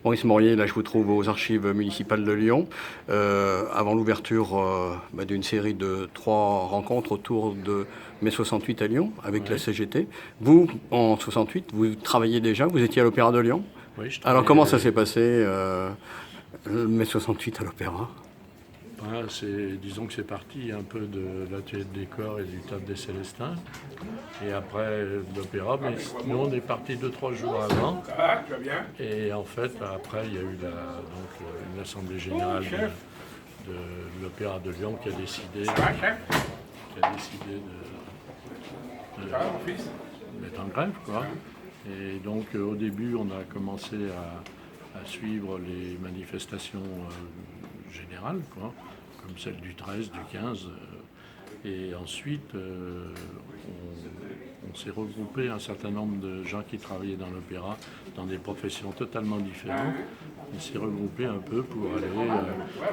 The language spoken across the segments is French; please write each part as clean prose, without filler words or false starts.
Maurice Morier, là je vous trouve aux archives municipales de Lyon, avant l'ouverture d'une série de 3 rencontres autour de mai 68 à Lyon, avec la CGT. Vous, en 68, vous travailliez déjà, vous étiez à l'Opéra de Lyon. Oui, je Alors comment ça s'est passé, mai 68 à l'Opéra? Disons que c'est parti un peu de l'atelier de décor et du Théâtre des Célestins, et après l'opéra, mais nous on est parti 2-3 jours avant, et en fait après il y a eu une assemblée générale de l'Opéra de Lyon qui a décidé de mettre en grève, quoi. Et donc au début on a commencé à suivre les manifestations générales, quoi, comme celle du 13, du 15. Et ensuite, on s'est regroupé un certain nombre de gens qui travaillaient dans l'opéra, dans des professions totalement différentes. On s'est regroupé un peu pour aller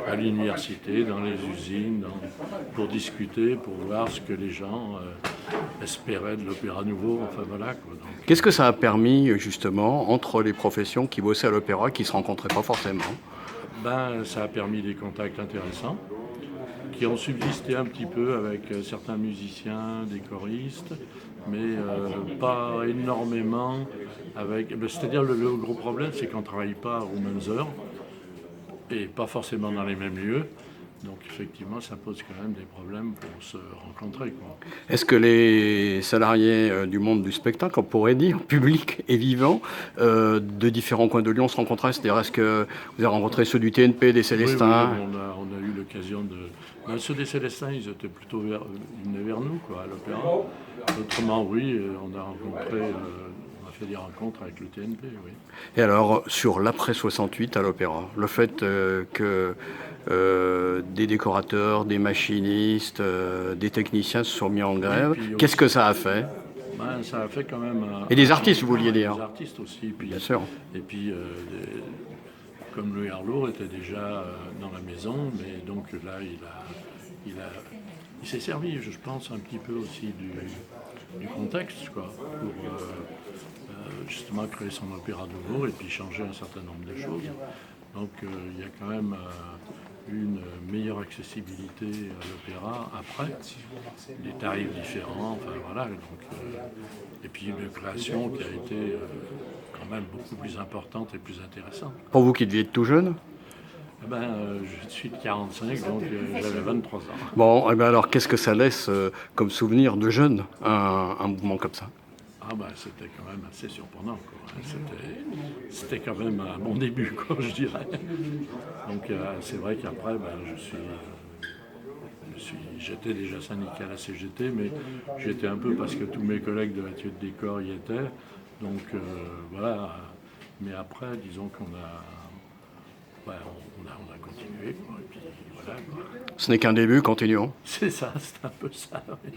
à l'université, dans les usines, pour discuter, pour voir ce que les gens espéraient de l'opéra nouveau. Enfin voilà, quoi. Qu'est-ce que ça a permis justement entre les professions qui bossaient à l'opéra, qui ne se rencontraient pas forcément? Ça a permis des contacts intéressants qui ont subsisté un petit peu avec certains musiciens, des choristes, mais pas énormément avec... C'est-à-dire le gros problème, c'est qu'on ne travaille pas aux mêmes heures et pas forcément dans les mêmes lieux. Donc effectivement, ça pose quand même des problèmes pour se rencontrer, quoi. Est-ce que les salariés du monde du spectacle, on pourrait dire, public et vivant, de différents coins de Lyon se rencontraient? C'est-à-dire, est-ce que vous avez rencontré ceux du TNP, des Célestins? Oui, on a eu l'occasion de... ceux des Célestins, ils étaient plutôt ils venaient vers nous, quoi, à l'opéra. Autrement, oui, on a rencontré... on a fait des rencontres avec le TNP, oui. Et alors, sur l'après 68 à l'opéra, le fait que des décorateurs, des machinistes, des techniciens se sont mis en grève, qu'est-ce que ça a fait? Ça a fait quand même... Et des artistes, vous vouliez dire? Des artistes aussi. Puis, bien sûr. Et puis, comme Louis Arlot était déjà dans la maison, mais donc là, il s'est servi, je pense, un petit peu aussi du contexte, quoi, pour justement créer son opéra nouveau et puis changer un certain nombre de choses. Donc il y a quand même une meilleure accessibilité à l'opéra après, des tarifs différents, enfin voilà. Donc, et puis une création qui a été quand même beaucoup plus importante et plus intéressante. Pour vous qui deviez être tout jeune? Je suis de 45, donc j'avais 23 ans. Bon, et alors qu'est-ce que ça laisse comme souvenir de jeune, un mouvement comme ça? C'était quand même assez surprenant, quoi. C'était quand même un bon début, quoi, je dirais. Donc c'est vrai qu'après, j'étais déjà syndicat à la CGT, mais j'étais un peu parce que tous mes collègues de l'atelier de décor y étaient. Donc voilà. Mais après, disons on a continué, quoi. Et puis voilà, quoi. Ce n'est qu'un début, continuons. C'est ça, c'est un peu ça, oui.